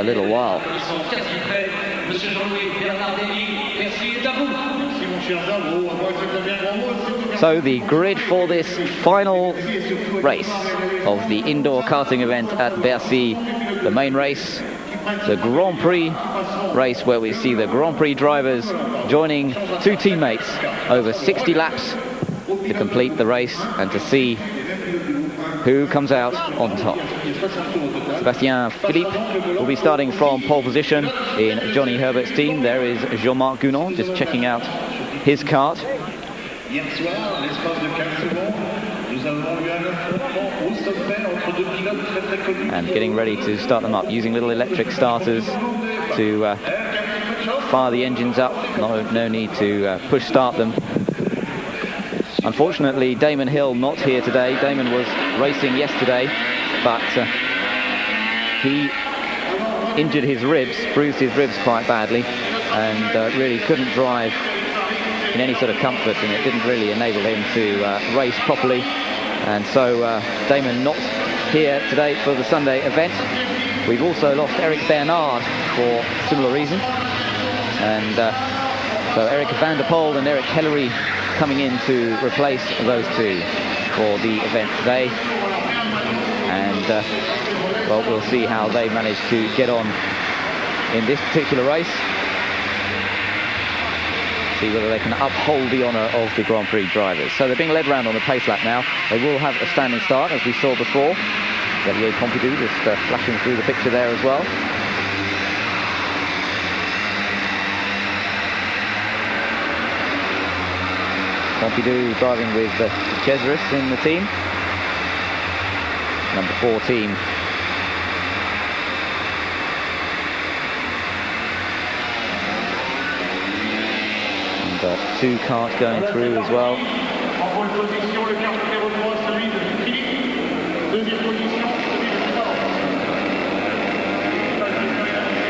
little while. So the grid for this final race of the indoor karting event at Bercy, the main race, the Grand Prix race, where we see the Grand Prix drivers joining two teammates over 60 laps to complete the race and to see who comes out on top. Sébastien Philippe will be starting from pole position in Johnny Herbert's team. There is Jean-Marc Gounon just checking out his kart. And getting ready to start them up, using little electric starters to fire the engines up. No need to push start them. Unfortunately, Damon Hill not here today. Damon was racing yesterday, but he injured his ribs, bruised his ribs quite badly, and really couldn't drive in any sort of comfort, and it didn't really enable him to race properly. And so Damon not here today for the Sunday event. We've also lost Eric Bernard for similar reason, and so Eric van der Poel and Eric Hellery coming in to replace those two for the event today. And well, we'll see how they manage to get on in this particular race. See whether they can uphold the honour of the Grand Prix drivers. So they're being led round on the pace lap now. They will have a standing start, as we saw before. Xavier Pompidou just flashing through the picture there as well. Pompidou driving with Cesaris in the team. Number 14. And two karts going through as well.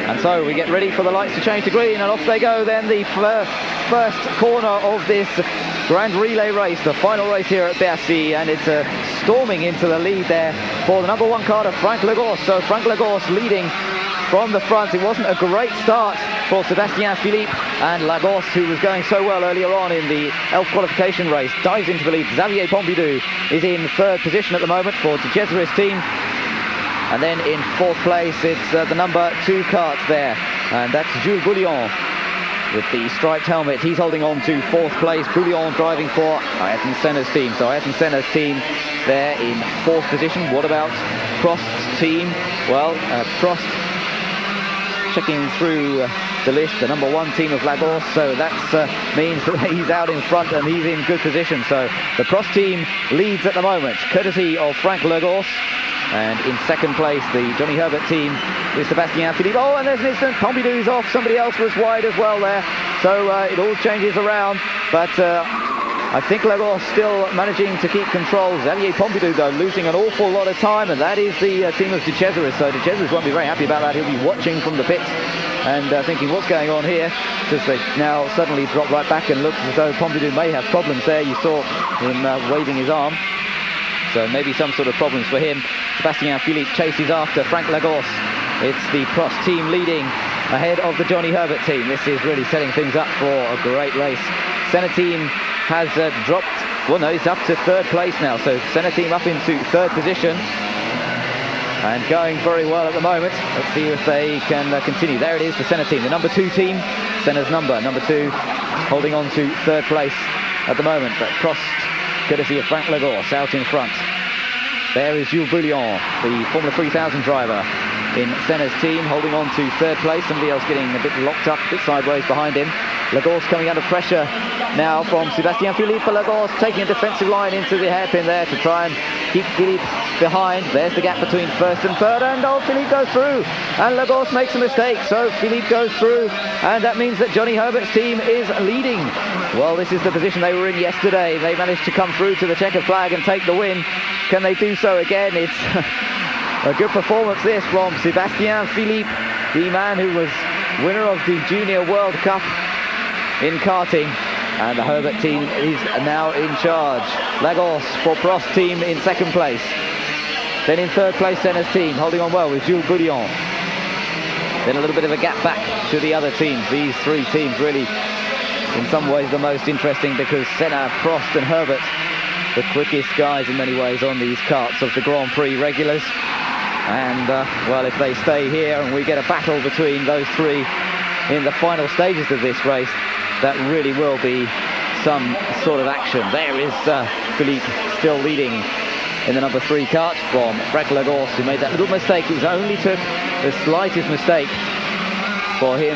And so we get ready for the lights to change to green, and off they go then, the first corner of this Grand Relay race, the final race here at Bercy, and it's storming into the lead there for the number one car of Frank Lagos. So Frank Lagos leading from the front. It wasn't a great start for Sébastien Philippe, and Lagos, who was going so well earlier on in the Elf qualification race, dives into the lead. Xavier Pompidou is in third position at the moment for the Cesaris team. And then in fourth place, it's the number 2 kart there, and that's Jules Bouillon with the striped helmet. He's holding on to fourth place. Bouillon driving for Ayrton Senna's team. So Ayrton Senna's team there in fourth position. What about Prost's team? Well, Prost checking through the list, the number 1 team of Lagos, so that means that he's out in front and he's in good position. So the Prost team leads at the moment, courtesy of Frank Lagos. And in second place, the Johnny Herbert team with Sébastien Philippe. Oh, and there's an instant, Pompidou's off, somebody else was wide as well there. So it all changes around, but I think Lagos still managing to keep control. Xavier Pompidou, though, losing an awful lot of time, and that is the team of De Cesaris. So De Cesaris won't be very happy about that. He'll be watching from the pits and thinking, what's going on here? Because they now suddenly drop right back, and looks as though Pompidou may have problems there. You saw him waving his arm. So maybe some sort of problems for him. Sébastien Philippe chases after Frank Lagos. It's the Prost team leading ahead of the Johnny Herbert team. This is really setting things up for a great race. Senna team has dropped, well no, it's up to third place now. So Senna team up into third position and going very well at the moment. Let's see if they can continue. There it is, the Senna team, the number 2 team. Senna's number 2, holding on to third place at the moment. But Prost, courtesy of Frank Lagos, out in front. There is Jules Bouillon, the Formula 3000 driver in Senna's team, holding on to third place. Somebody else getting a bit locked up, a bit sideways behind him. Lagos coming under pressure now from Sébastien Philippe. Lagos taking a defensive line into the hairpin there to try and keep Philippe behind. There's the gap between first and third, and Philippe goes through, and Lagos makes a mistake, so Philippe goes through, and that means that Johnny Herbert's team is leading. Well, this is the position they were in yesterday. They managed to come through to the checkered flag and take the win. Can they do so again? It's a good performance this from Sébastien Philippe, the man who was winner of the Junior World Cup in karting, and the Herbert team is now in charge. Lagos for Prost team in second place. Then in third place, Senna's team, holding on well with Jules Bouillon. then a little bit of a gap back to the other teams. These three teams really, in some ways, the most interesting, because Senna, Prost and Herbert, the quickest guys in many ways on these karts of the Grand Prix regulars. And, well, if they stay here and we get a battle between those three in the final stages of this race, that really will be some sort of action. There is Philippe still leading in the number 3 kart from Frank Lagorce, who made that little mistake. It only took the slightest mistake for him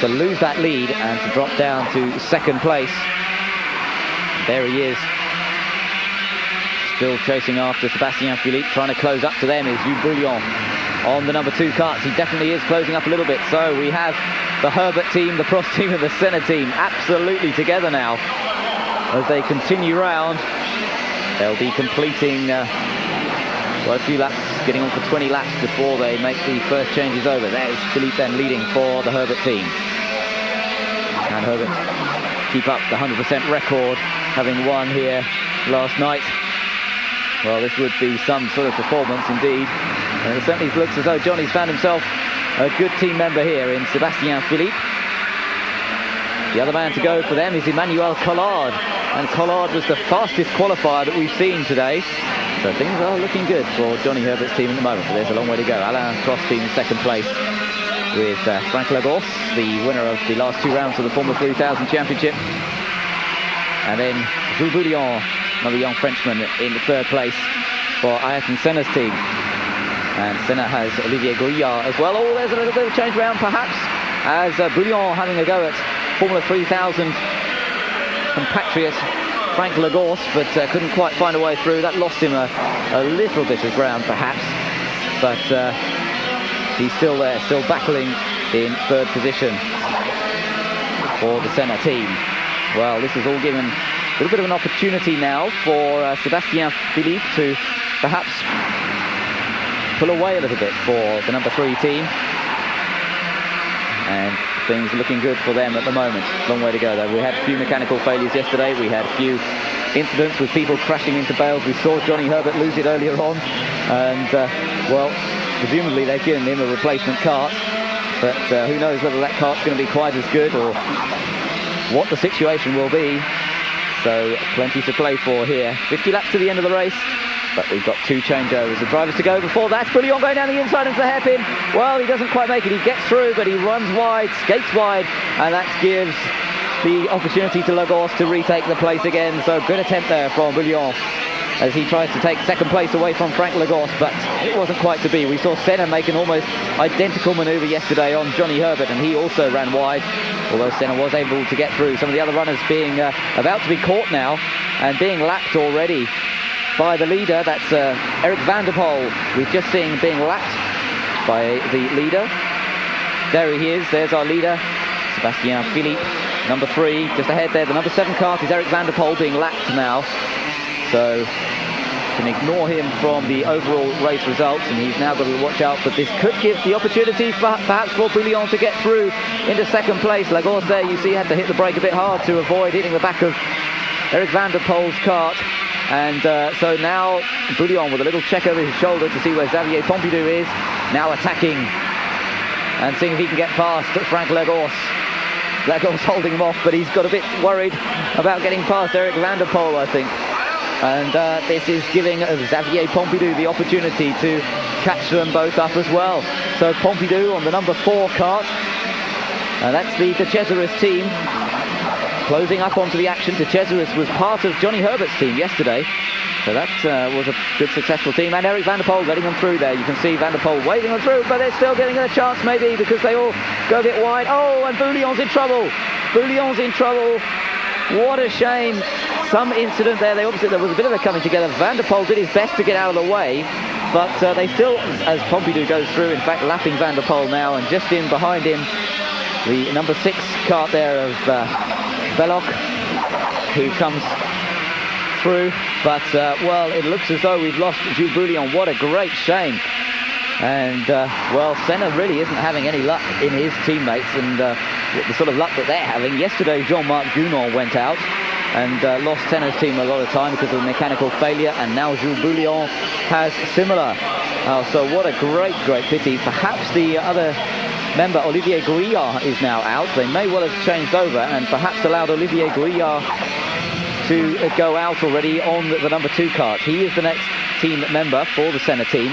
to lose that lead and to drop down to second place. There he is, still chasing after Sébastien Philippe. Trying to close up to them is Jules Bouillon on the number 2 karts. He definitely is closing up a little bit. So we have the Herbert team, the Prost team and the Senna team absolutely together now. As they continue round, they'll be completing well, a few laps, getting on for 20 laps before they make the first changes over. There's Philippe then leading for the Herbert team. And Herbert keep up the 100% record, having won here last night. Well, this would be some sort of performance indeed. And it certainly looks as though Johnny's found himself a good team member here in Sébastien Philippe. The other man to go for them is Emmanuel Collard. And Collard was the fastest qualifier that we've seen today. So things are looking good for Johnny Herbert's team at the moment, but there's a long way to go. Alain Prost team in second place with Frank Lagorce, the winner of the last 2 rounds of the Formula 3000 Championship. And then Jules Bouillon, another young Frenchman, in the third place for Ayrton Senna's team. And Senna has Olivier Gouillard as well. Oh, there's a little bit of change round perhaps, as Bouillon having a go at Formula 3000 compatriot Frank Lagorce, but couldn't quite find a way through. That lost him a little bit of ground perhaps, but he's still there, still battling in third position for the Senna team. Well, this has all given a little bit of an opportunity now for Sébastien Philippe to perhaps pull away a little bit for the number 3 team. And things looking good for them at the moment. Long way to go though. We had a few mechanical failures yesterday. We had a few incidents with people crashing into bales. We saw Johnny Herbert lose it earlier on. And, well, presumably they've given him a replacement kart. But who knows whether that kart's going to be quite as good or what the situation will be. So plenty to play for here. 50 laps to the end of the race. But we've got 2 changeovers. The drivers to go before that. Bouillon going down the inside into the hairpin. Well, he doesn't quite make it. He gets through, but he runs wide, skates wide, and that gives the opportunity to Lagorce to retake the place again. So good attempt there from Bouillon as he tries to take second place away from Frank Lagorce, but it wasn't quite to be. We saw Senna make an almost identical manoeuvre yesterday on Johnny Herbert, and he also ran wide, although Senna was able to get through. Some of the other runners being about to be caught now and being lapped already by the leader. That's Eric van der Poel. We've just seen being lapped by the leader. There he is. There's our leader, Sébastien Philippe, number 3. Just ahead there, the number 7 kart is Eric van der Poel being lapped now. So can ignore him from the overall race results, and he's now got to watch out. But this could give the opportunity perhaps for Bouillon to get through into second place. Lagorce there, you see, had to hit the brake a bit hard to avoid hitting the back of Eric van der Poel's kart. And so now Bouillon with a little check over his shoulder to see where Xavier Pompidou is, now attacking and seeing if he can get past Frank Lagorce. Lagorce holding him off, but he's got a bit worried about getting past Eric van der Poel, I think. And this is giving Xavier Pompidou the opportunity to catch them both up as well. So Pompidou on the number 4 kart, and that's the De Cesaris team. Closing up onto the action. De Cesaris was part of Johnny Herbert's team yesterday, so that was a good successful team. And Eric van der Poel letting them through there. You can see van der Poel waving them through, but they're still getting a chance maybe because they all go a bit wide. Oh, and Bouillon's in trouble. Bouillon's in trouble. What a shame. Some incident there. There was a bit of a coming together. Van der Poel did his best to get out of the way, but they still, as Pompidou goes through, in fact lapping van der Poel now, and just in behind him the number 6 kart there of Belloc, who comes through. But well, it looks as though we've lost Jules Bouillon. What a great shame. And well, Senna really isn't having any luck in his teammates, and the sort of luck that they're having. Yesterday Jean-Marc Gounon went out and lost Senna's team a lot of time because of a mechanical failure, and now Jules Bouillon has similar. So what a great pity. Perhaps the other member Olivier Gouillard is now out. They may well have changed over and perhaps allowed Olivier Gouillard to go out already on the number 2 cart. He is the next team member for the Senna team.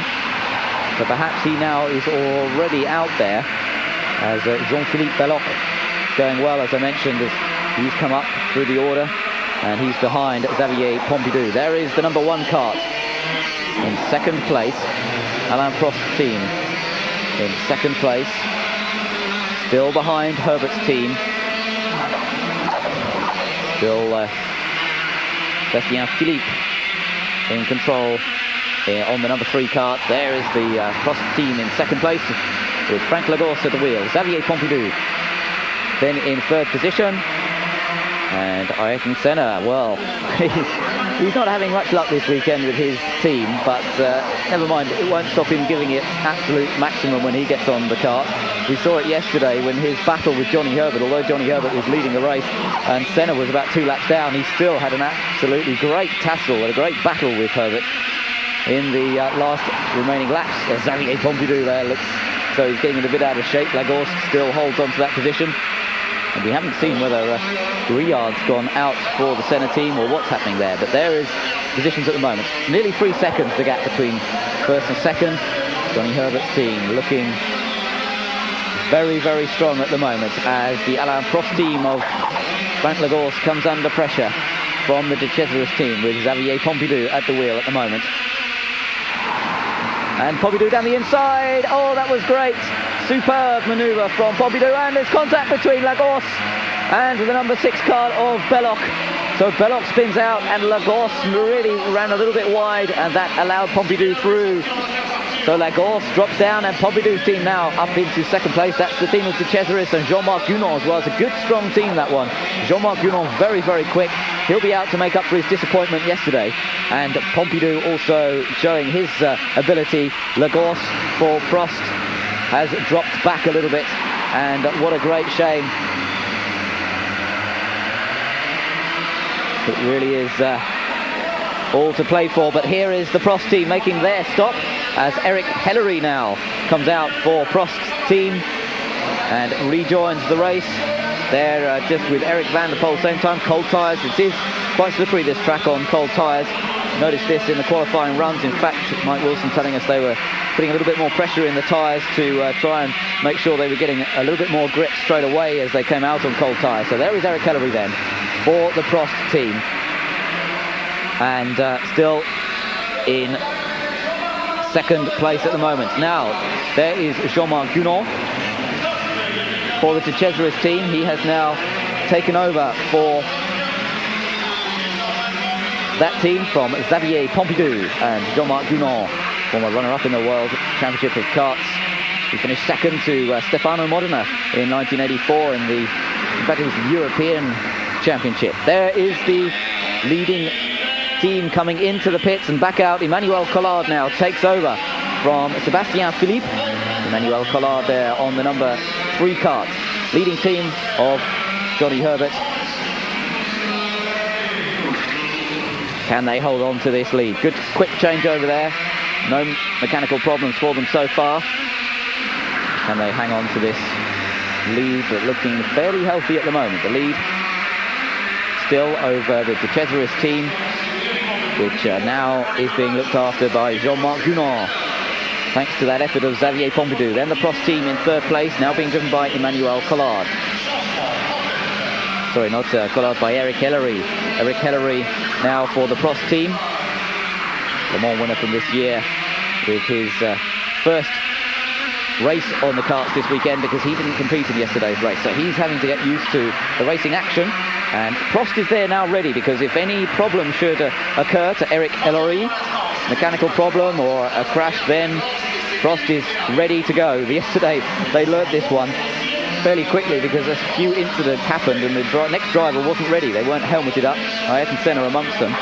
So perhaps he now is already out there, as Jean-Philippe Belloc going well, as I mentioned, as he's come up through the order, and he's behind Xavier Pompidou. There is the number 1 cart in second place, Alain Prost's team in second place, still behind Herbert's team. Still Bastien Philippe in control on the number 3 cart. There is the Prost team in second place with Frank Lagos at the wheel. Xavier Pompidou then in third position, and Ayrton Senna, well, he's not having much luck this weekend with his team, but never mind, it won't stop him giving it absolute maximum when he gets on the kart. We saw it yesterday when his battle with Johnny Herbert, although Johnny Herbert was leading the race and Senna was about 2 laps down, he still had an absolutely great tussle and a great battle with Herbert in the last remaining laps. Xavier Pompidou there looks so he's getting a bit out of shape. Lagos still holds on to that position, and we haven't seen whether Gouillard's gone out for the Senna team or what's happening there, but there is positions at the moment. Nearly 3 seconds the gap between first and second. Johnny Herbert's team looking very, very strong at the moment, as the Alain Prost team of Frank Lagos comes under pressure from the De Cesaris team, with Xavier Pompidou at the wheel at the moment. And Pompidou down the inside. Oh, that was great. Superb manoeuvre from Pompidou, and there's contact between Lagos and the number 6 cart of Belloc. So Belloc spins out, and Lagos really ran a little bit wide, and that allowed Pompidou through. So Lagos drops down, and Pompidou's team now up into second place. That's the team of De Cesaris and Jean-Marc Gunon as well. It's a good, strong team, that one. Jean-Marc Gunon very, very quick. He'll be out to make up for his disappointment yesterday. And Pompidou also showing his ability. Lagos for Prost has dropped back a little bit, and what a great shame. It really is all to play for, but here is the Prost team making their stop, as Eric Hellery now comes out for Prost's team and rejoins the race. They're just with Eric van der Poel same time. Cold tyres. It is quite slippery, this track, on cold tyres. Noticed this in the qualifying runs. In fact, Mike Wilson telling us they were putting a little bit more pressure in the tyres to try and make sure they were getting a little bit more grip straight away as they came out on cold tyres. So there is Eric Hellery then for the Prost team, and still in second place at the moment. Now there is Jean-Marc Gunon for the De Cesaris team. He has now taken over for that team from Xavier Pompidou, and Jean-Marc Gunon, former runner-up in the World Championship of Karts. He finished second to Stefano Modena in 1984 in fact it was the European Championship. There is the leading team coming into the pits, and back out. Emmanuel Collard now takes over from Sebastien Philippe. Emmanuel Collard there on the number 3 cart. Leading team of Johnny Herbert. Can they hold on to this lead? Good quick change over there. No mechanical problems for them so far. Can they hang on to this lead, but looking fairly healthy at the moment? The lead still over the De Cesaris team, which now is being looked after by Jean-Marc Gunon, thanks to that effort of Xavier Pompidou. Then the Prost team in third place, now being driven by Emmanuel Collard. Sorry, not Collard, by Eric Hellery. Eric Hellery now for the Prost team. Le Mans winner from this year, with his first race on the karts this weekend, because he didn't compete in yesterday's race. So he's having to get used to the racing action. And Prost is there now ready, because if any problem should occur to Eric Hellery, mechanical problem or a crash, then Prost is ready to go. Yesterday they learnt this one fairly quickly, because a few incidents happened and the next driver wasn't ready. They weren't helmeted up, Ayrton Senna amongst them,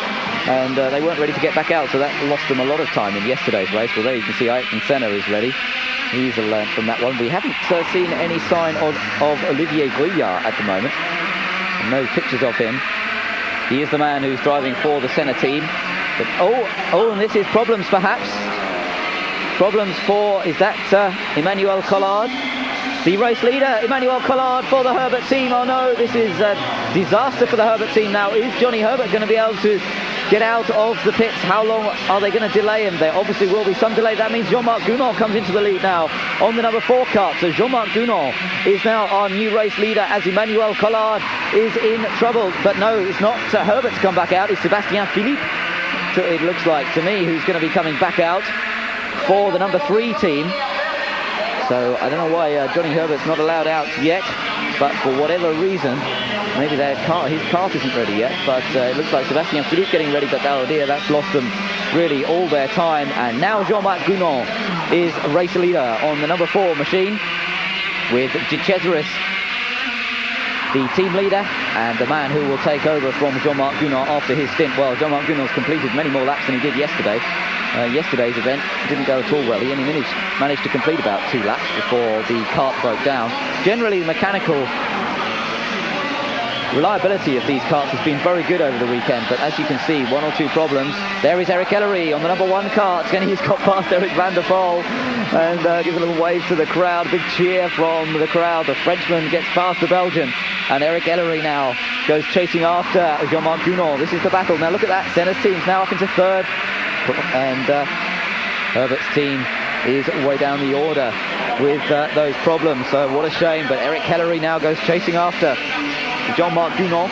and they weren't ready to get back out, so that lost them a lot of time in yesterday's race. Well, there you can see Ayrton Senna is ready. He's learnt from that one. We haven't seen any sign of Olivier Gouillard at the moment. No pictures of him. He is the man who's driving for the Senna team. But, and this is problems perhaps. Problems for, is that Emmanuel Collard? The race leader, Emmanuel Collard for the Herbert team. Oh no, this is a disaster for the Herbert team now. Is Johnny Herbert going to be able to get out of the pits? How long are they going to delay him? There obviously will be some delay. That means Jean-Marc Gounon comes into the lead now on the number 4 cart. So Jean-Marc Gounon is now our new race leader as Emmanuel Collard is in trouble. But no, it's not Herbert to come back out. It's Sébastien Philippe, so it looks like to me, who's going to be coming back out for the number 3 team. So I don't know why Johnny Herbert's not allowed out yet, but for whatever reason, maybe his cart isn't ready yet. But it looks like Sébastien Philippe getting ready, but oh dear, that's lost them really all their time. And now Jean-Marc Gounon is race leader on the number 4 machine with De Cesaris, the team leader, and the man who will take over from Jean-Marc Gounon after his stint. Well, Jean-Marc Gounon's completed many more laps than he did yesterday. Yesterday's event didn't go at all well. He only managed to complete about 2 laps before the cart broke down. Generally, the mechanical reliability of these carts has been very good over the weekend, but as you can see, 1 or 2 problems. There is Eric Ellery on the number 1 cart, and he's got past Eric van der Poel and gives a little wave to the crowd. Big cheer from the crowd. The Frenchman gets past the Belgian, and Eric Ellery now goes chasing after Jean-Marc Gounon. This is the battle. Now look at that. Senna's team's now up into 3rd, and Herbert's team is way down the order with those problems. So what a shame, but Eric Ellery now goes chasing after Jean-Marc Gounon.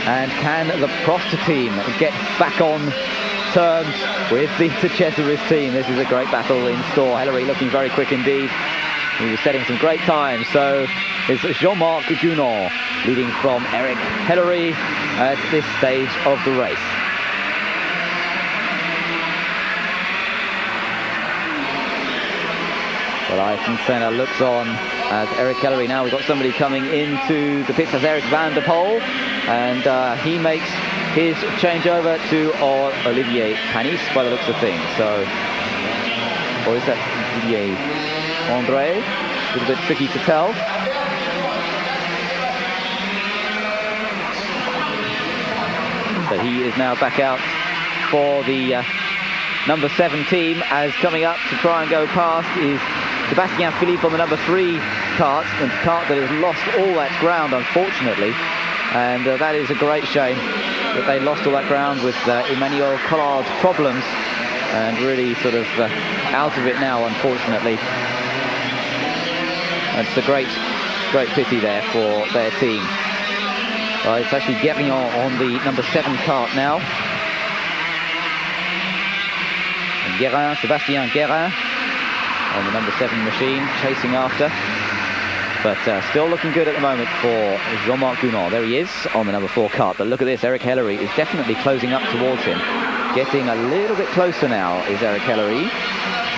And can the Prost team get back on terms with the De Cesaris team? This is a great battle in store. Ellery looking very quick indeed. He was setting some great times. So it's Jean-Marc Gounon leading from Eric Ellery at this stage of the race. Well, Ayrton Senna looks on as Eric Ellery. Now we've got somebody coming into the pits as Eric van der Poel, and he makes his changeover to Olivier Panis by the looks of things. So, or is that Didier André? A little bit tricky to tell. So he is now back out for the number 7 team, as coming up to try and go past is Sébastien Philippe on the number 3 cart, a cart that has lost all that ground, unfortunately, and that is a great shame that they lost all that ground with Emmanuel Collard's problems, and really sort of out of it now, unfortunately. It's a great pity there for their team. It's actually Guérin on the number 7 cart now. And Guérin, Sébastien Guérin on the number 7 machine, chasing after. But still looking good at the moment for Jean-Marc Gounon. There he is on the number 4 cart. But look at this, Eric Ellery is definitely closing up towards him. Getting a little bit closer now is Eric Ellery.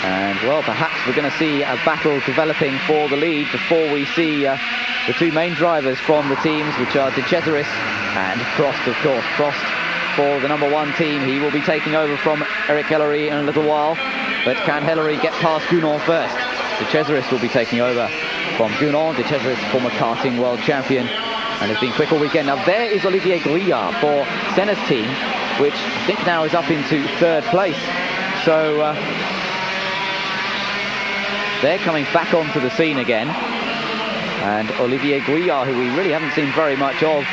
And, well, perhaps we're going to see a battle developing for the lead before we see the 2 main drivers from the teams, which are De Cesaris and Prost, of course. Prost for the number 1 team. He will be taking over from Eric Ellery in a little while. But can Ellery get past Gounon first? De Cesaris will be taking over from Gounon. De Cesaris, former karting world champion, and has been quick all weekend. Now there is Olivier Grouillard for Senna's team, which I think now is up into 3rd place. So they're coming back onto the scene again. And Olivier Grouillard, who we really haven't seen very much of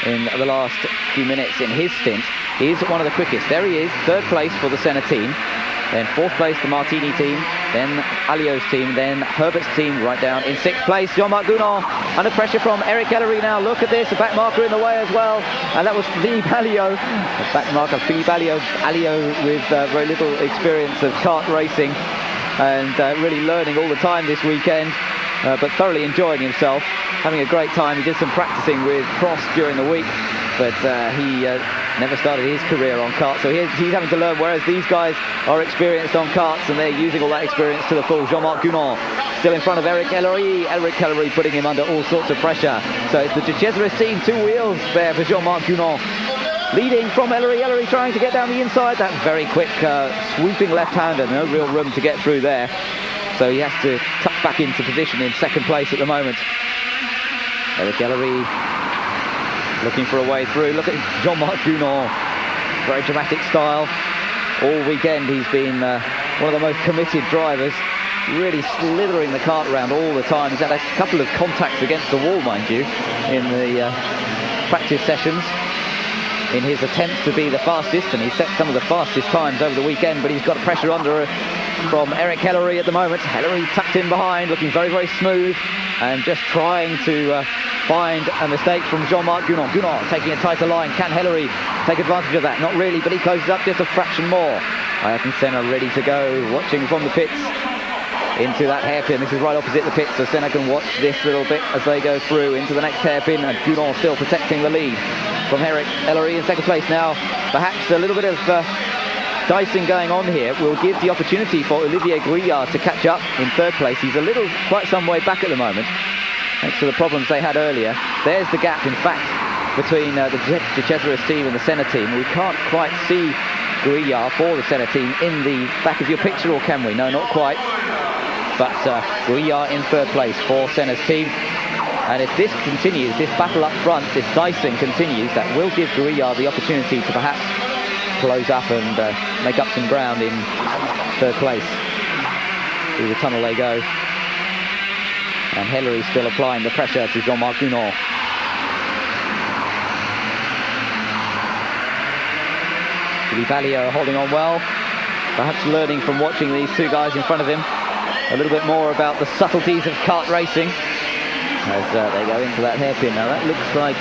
in the last few minutes in his stint, is one of the quickest. There he is, 3rd place for the Senna team. Then 4th place, the Martini team, then Alio's team, then Herbert's team right down in 6th place. Jean-Marc Gounon under pressure from Eric Ellery now. Look at this, a back marker in the way as well. And that was Philippe Alliot, a back marker, Philippe Alliot. Alliot with very little experience of kart racing and really learning all the time this weekend, but thoroughly enjoying himself, having a great time. He did some practicing with Prost during the week, but he never started his career on karts, so he's having to learn, whereas these guys are experienced on karts and they're using all that experience to the full. Jean-Marc Gounon still in front of Eric Ellery. Eric Ellery putting him under all sorts of pressure. So it's the De Cesaris team, 2 wheels there for Jean-Marc Gounon. Leading from Ellery. Ellery trying to get down the inside. That very quick swooping left-hander, no real room to get through there. So he has to tuck back into position in 2nd place at the moment. Eric Ellery looking for a way through. Look at Jean-Marc Gounon, very dramatic style. All weekend he's been one of the most committed drivers, really slithering the kart around all the time. He's had a couple of contacts against the wall, mind you, in the practice sessions in his attempts to be the fastest, and he set some of the fastest times over the weekend, but he's got pressure under from Eric Hellery at the moment. Hellery tucked in behind, looking very, very smooth, and just trying to find a mistake from Jean-Marc Gunon. Gunon taking a tighter line. Can Hellery take advantage of that? Not really, but he closes up just a fraction more. Ayrton Senna ready to go, watching from the pits into that hairpin. This is right opposite the pits, so Senna can watch this little bit as they go through into the next hairpin, and Gunon still protecting the lead from Eric Hellery in second place now. Perhaps a little bit of dicing going on here will give the opportunity for Olivier Grouillard to catch up in third place. He's quite some way back at the moment, thanks to the problems they had earlier. There's the gap, in fact, between the De Cesaris team and the Senna team. We can't quite see Grouillard for the Senna team in the back of your picture, or can we? No, not quite. But Grouillard in third place for Senna's team. And if this continues, this battle up front, this dicing continues, that will give Grouillard the opportunity to perhaps close up and make up some ground in third place. Through the tunnel they go. And Hellery still applying the pressure to Jean-Marc Gunon. Philippe Alliot holding on well, perhaps learning from watching these two guys in front of him a little bit more about the subtleties of kart racing as they go into that hairpin. Now that looks like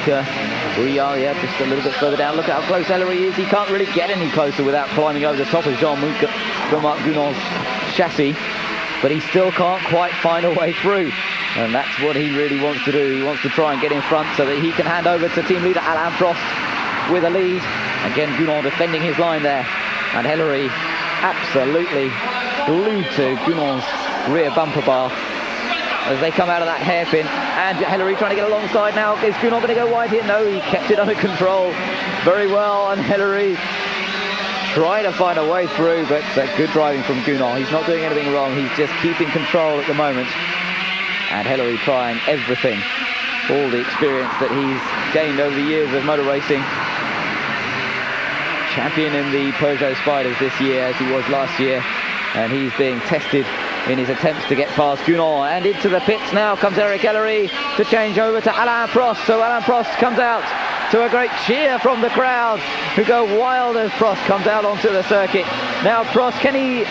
Grouillard, yeah, just a little bit further down. Look at how close Hellery is. He can't really get any closer without climbing over the top of Jean-Marc Gunon's chassis, but he still can't quite find a way through. And that's what he really wants to do. He wants to try and get in front so that he can hand over to team leader Alain Prost with a lead. Again, Gunon defending his line there. And Hellery absolutely glued to Gunon's rear bumper bar as they come out of that hairpin. And Hellery trying to get alongside now. Is Gunon going to go wide here? No, he kept it under control very well. And Hellery trying to find a way through, but good driving from Gunon. He's not doing anything wrong. He's just keeping control at the moment. And Hellery trying everything, all the experience that he's gained over the years of motor racing. Champion in the Peugeot Spiders this year, as he was last year, and he's being tested in his attempts to get past Gunon. And into the pits now comes Eric Hellery to change over to Alain Prost. So Alain Prost comes out to a great cheer from the crowd, who go wild as Prost comes out onto the circuit. Now Prost, can he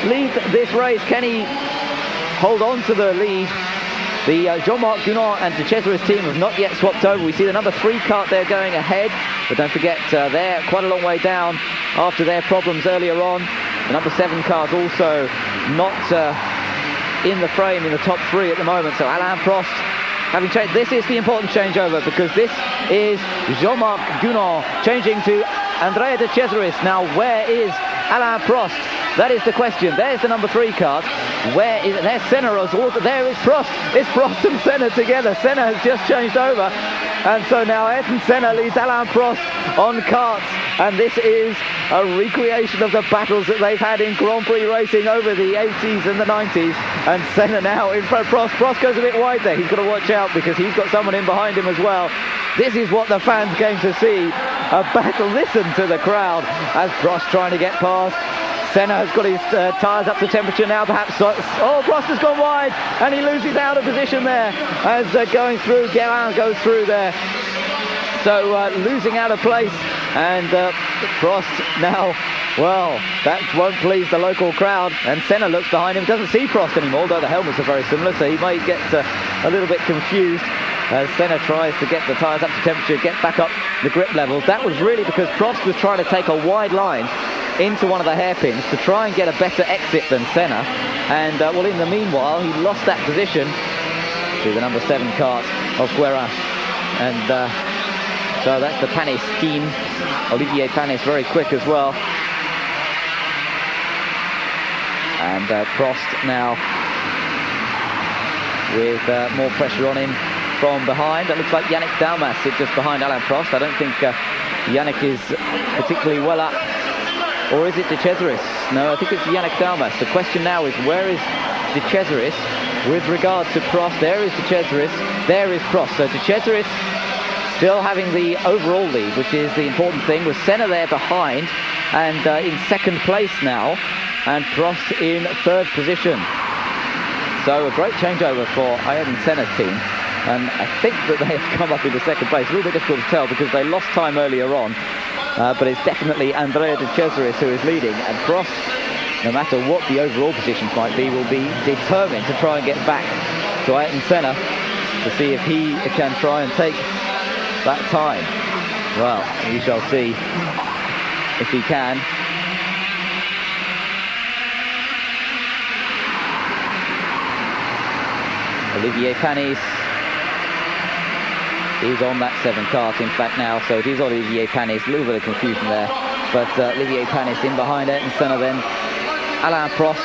lead this race? Can he hold on to the lead? The Jean-Marc Gunon and De Cesaris team have not yet swapped over. We see the number 3 kart there going ahead, but don't forget they're quite a long way down after their problems earlier on. The number 7 kar's also not in the frame in the top 3 at the moment. So Alain Prost having changed. This is the important changeover, because this is Jean-Marc Gunon changing to Andrea De Cesaris. Now where is Alain Prost? That is the question. There's the number 3 kart. Where is it? There's Senna as well. There is Prost. It's Prost and Senna together. Senna has just changed over. And so now Ayrton Senna leads Alain Prost on karts. And this is a recreation of the battles that they've had in Grand Prix racing over the 80s and the 90s. And Senna now in front of Prost. Prost goes a bit wide there. He's got to watch out because he's got someone in behind him as well. This is what the fans came to see. A battle. Listen to the crowd as Prost trying to get past. Senna has got his tyres up to temperature now, perhaps. Oh, Prost has gone wide, and he loses out of position there as going through. Guérin goes through there. So losing out of place, and Prost now, well, that won't please the local crowd. And Senna looks behind him, doesn't see Prost anymore, although the helmets are very similar, so he may get a little bit confused as Senna tries to get the tyres up to temperature, get back up the grip levels. That was really because Prost was trying to take a wide line into one of the hairpins to try and get a better exit than Senna. And well, in the meanwhile, he lost that position to the number 7 kart of Guérin. And so that's the Panis team. Olivier Panis very quick as well. And Prost now with more pressure on him from behind. That looks like Yannick Dalmas is just behind Alain Prost. I don't think Yannick is particularly well up. Or is it De Cesaris? No, I think it's Yannick Dalmas. The question now is, where is De Cesaris with regard to Prost? There is De Cesaris, there is Prost. So De Cesaris still having the overall lead, which is the important thing, with Senna there behind and in second place now, and Prost in third position. So a great changeover for Ayrton Senna's team. And I think that they have come up into second place. A little bit difficult to tell because they lost time earlier on. But it's definitely Andrea de Cesaris who is leading. And Prost, no matter what the overall positions might be, will be determined to try and get back to Ayrton Senna to see if he can try and take that time. Well, we shall see if he can. Olivier Panis is on that 7 kart, in fact, now, so it is Olivier Panis. A little bit of confusion there, but Olivier Panis in behind Ayrton Senna, then Alain Prost.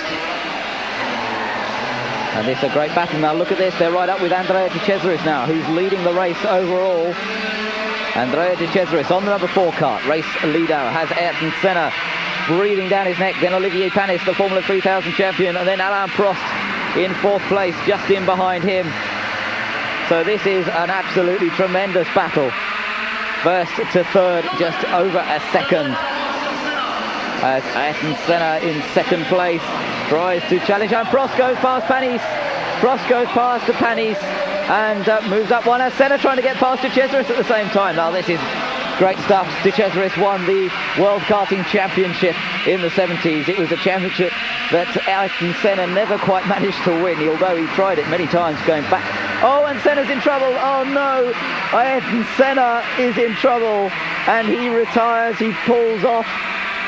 And this is a great battle now. Look at this, they're right up with Andrea de Cesaris now, who's leading the race overall. Andrea de Cesaris on the number 4 kart, race leader, has Ayrton Senna breathing down his neck, then Olivier Panis, the Formula 3000 champion, and then Alain Prost in 4th place, just in behind him. So this is an absolutely tremendous battle. First to third, just over a second. As Ayrton Senna in 2nd place tries to challenge, and Prost goes past Panis. Prost goes past the Panis and moves up one, as Senna trying to get past de Cesaris at the same time. Now this is great stuff. De Cesaris won the World Karting Championship in the 70s. It was a championship that Ayrton Senna never quite managed to win, although he tried it many times going back. Oh, and Senna's in trouble. Oh no, Ayrton Senna is in trouble and he retires, he pulls off,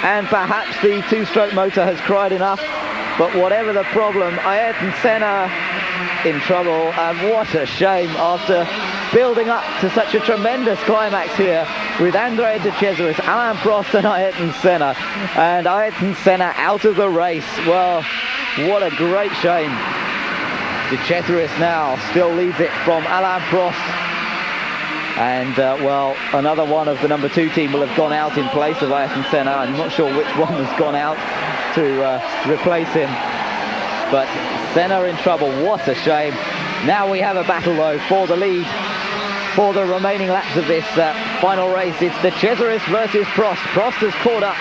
and perhaps the 2-stroke motor has cried enough. But whatever the problem, Ayrton Senna in trouble, and what a shame after building up to such a tremendous climax here with Andrea de Cesaris, Alain Prost and Ayrton Senna, and Ayrton Senna out of the race. Well, what a great shame. De Cesaris now still leads it from Alain Prost, and well, another one of the number 2 team will have gone out in place of Ayrton Senna. I'm not sure which one has gone out to replace him, but Senna in trouble. What a shame. Now we have a battle though for the lead for the remaining laps of this final race. It's de Cesaris versus Prost. Prost has caught up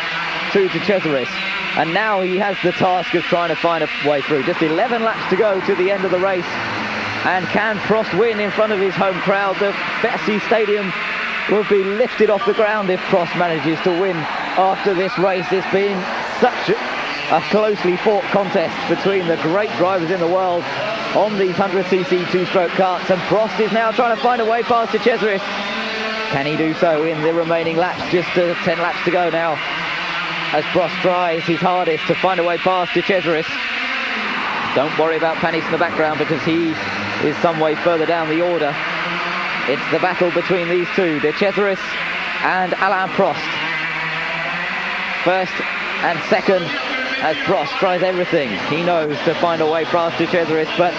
to de Cesaris, and now he has the task of trying to find a way through. Just 11 laps to go to the end of the race, and can Prost win in front of his home crowd? The Bercy Stadium will be lifted off the ground if Prost manages to win after this race. It's been such a closely fought contest between the great drivers in the world on these 100cc 2-stroke karts, and Prost is now trying to find a way past de Cesaris. Can he do so in the remaining laps? Just 10 laps to go now, as Prost tries his hardest to find a way past de Cesaris. Don't worry about Panis in the background because he is some way further down the order. It's the battle between these two, de Cesaris and Alain Prost. First and second, as Prost tries everything he knows to find a way past de Cesaris, but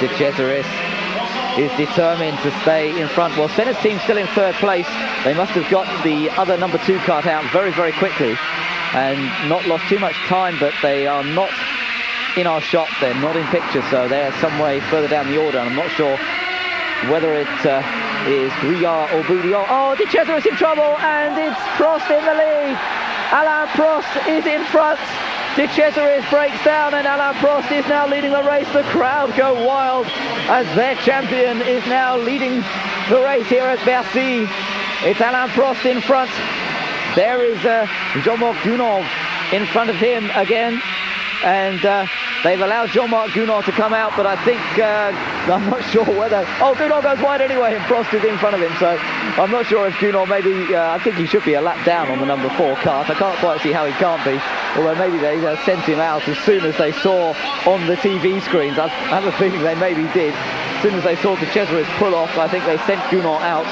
de Cesaris is determined to stay in front. Well, Senna's team still in 3rd place. They must have got the other number 2 kart out very, very quickly and not lost too much time, but they are not in our shot. They're not in picture, so they're some way further down the order, and I'm not sure whether it is Guyard or Boudillon. Oh, de Cesaris in trouble, and it's Prost in the lead. Alain Prost is in front. De Cesaris breaks down, and Alain Prost is now leading the race. The crowd go wild as their champion is now leading the race here at Bercy. It's Alain Prost in front. There is Jean-Marc Gounod in front of him again, and they've allowed Jean-Marc Gounod to come out, but I think I'm not sure whether... Oh, Gounod goes wide anyway, and Prost is in front of him, so I'm not sure if Gounod maybe... I think he should be a lap down on the number 4 kart. I can't quite see how he can't be, although maybe they sent him out as soon as they saw on the TV screens. I have a feeling they maybe did. As soon as they saw de Cesaris pull off, I think they sent Gounod out.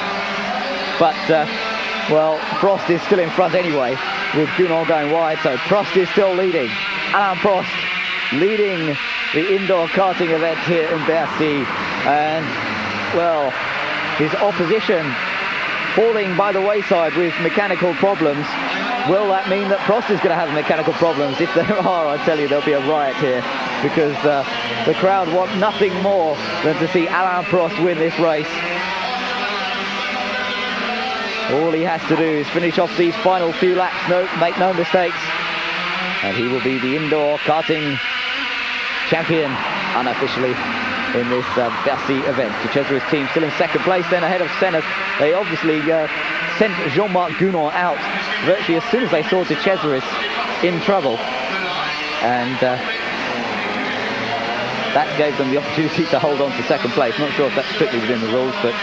But, well, Prost is still in front anyway, with Gounod going wide, so Prost is still leading. Alain Prost leading the indoor karting event here in Bercy, and well, his opposition falling by the wayside with mechanical problems. Will that mean that Prost is going to have mechanical problems? If there are, I tell you, there'll be a riot here, because the crowd want nothing more than to see Alain Prost win this race. All he has to do is finish off these final few laps, make no mistakes, and he will be the indoor karting champion unofficially in this Bercy event. De Cesaris team still in second place then ahead of Senna's. They obviously sent Jean-Marc Gounon out virtually as soon as they saw De Cesaris in trouble, and that gave them the opportunity to hold on to second place. Not sure if that's strictly within the rules, but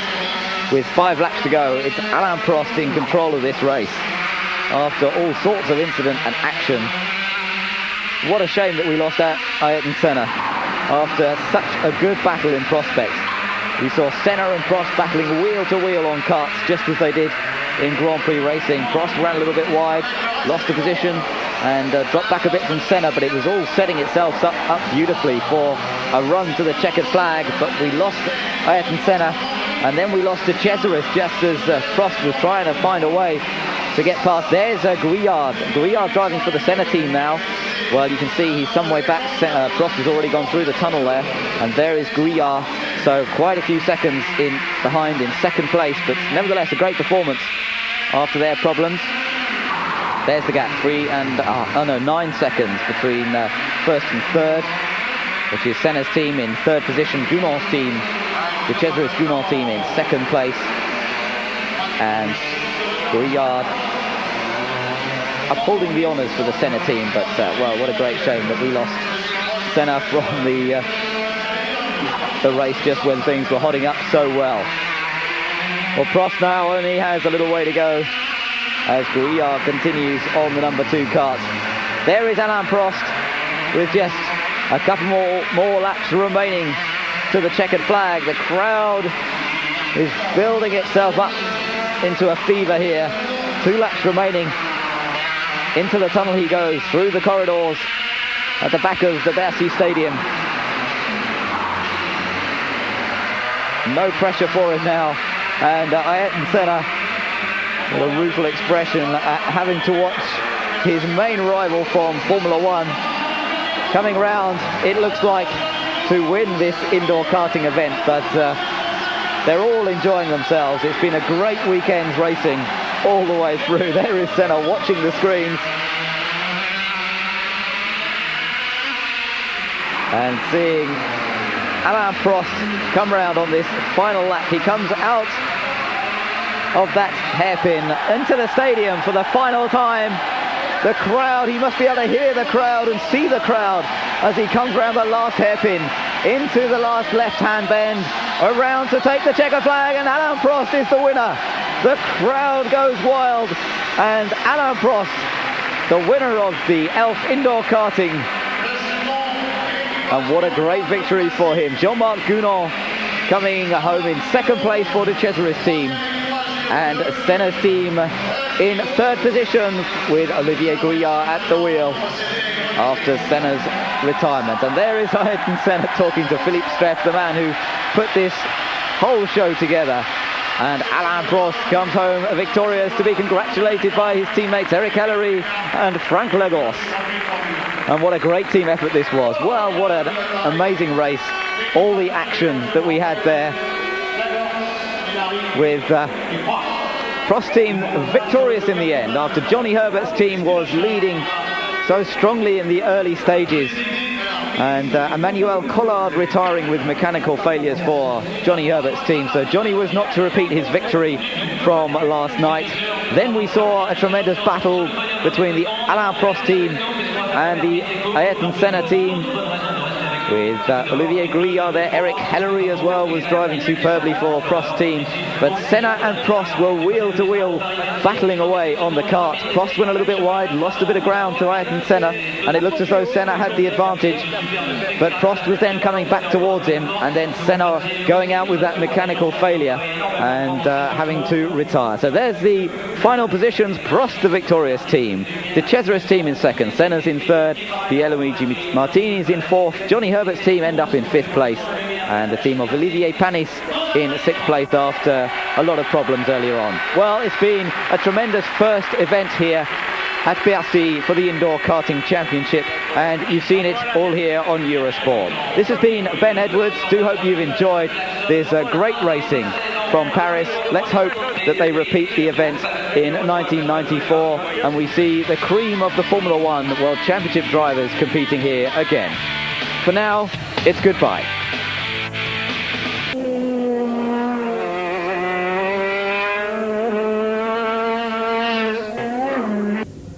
with 5 laps to go, it's Alain Prost in control of this race after all sorts of incident and action. What a shame that we lost out Ayrton Senna after such a good battle in prospect. We saw Senna and Prost battling wheel to wheel on karts, just as they did in Grand Prix racing. Prost ran a little bit wide, lost the position, and dropped back a bit from Senna, but it was all setting itself up beautifully for a run to the checkered flag. But we lost Ayrton Senna, and then we lost De Cesaris just as Prost was trying to find a way to get past. There's Gouillard. Gouillard driving for the Senna team now. Well, you can see he's some way back. Prost has already gone through the tunnel there, and there is Gouillard. So quite a few seconds behind in second place, but nevertheless a great performance after their problems. There's the gap, 9 seconds between first and third, which is Senna's team in third position, Gounon's team, De Cesaris Gounon team in second place, and Gouillard upholding the honours for the Senna team. But well, what a great shame that we lost Senna from the race just when things were hotting up so well. Well, Prost now only has a little way to go as Gouillard continues on the number 2 kart. There is Alain Prost with just a couple more laps remaining to the checkered flag. The crowd is building itself up into a fever here. 2 laps remaining. Into the tunnel he goes, through the corridors at the back of the Bercy Stadium. No pressure for him now, and Ayrton Senna with a rueful expression at having to watch his main rival from Formula 1 coming round, it looks like, to win this indoor karting event. But they're all enjoying themselves. It's been a great weekend's racing all the way through. There is Senna watching the screens and seeing Alain Prost come round on this final lap. He comes out of that hairpin into the stadium for the final time. The crowd, he must be able to hear the crowd and see the crowd as he comes round the last hairpin into the last left-hand bend, around to take the checker flag, and Alain Prost is the winner. The crowd goes wild, and Alain Prost, the winner of the ELF Indoor Karting. And what a great victory for him. Jean-Marc Gounon coming home in second place for De Cesaris team, and Senna's team in third position with Olivier Gouillard at the wheel after Senna's retirement. And there is Ayrton Senna talking to Philippe Streff, the man who put this whole show together. And Alain Prost comes home victorious, to be congratulated by his teammates Eric Hellery and Frank Lagos. And what a great team effort this was. Well, what an amazing race. All the action that we had there, with Prost team victorious in the end after Johnny Herbert's team was leading so strongly in the early stages, and Emmanuel Collard retiring with mechanical failures for Johnny Herbert's team. So Johnny was not to repeat his victory from last night. Then we saw a tremendous battle between the Alain Prost team and the Ayrton Senna team, with Olivier Gouillard there. Eric Hellery as well was driving superbly for Prost team. But Senna and Prost were wheel to wheel battling away on the kart. Prost went a little bit wide, lost a bit of ground to Ayrton Senna, and it looked as though Senna had the advantage. But Prost was then coming back towards him, and then Senna going out with that mechanical failure and having to retire. So there's the final positions. Prost the victorious team, De Cesaris team in second, Senna's in third, Pierluigi Martini's in fourth, Johnny Herbert's team end up in fifth place, and the team of Olivier Panis in sixth place after a lot of problems earlier on. Well, it's been a tremendous first event here at Bercy for the Indoor Karting Championship, and you've seen it all here on Eurosport. This has been Ben Edwards. Do hope you've enjoyed this great racing from Paris. Let's hope that they repeat the event in 1994 and we see the cream of the Formula 1 World Championship drivers competing here again. for now, it's goodbye.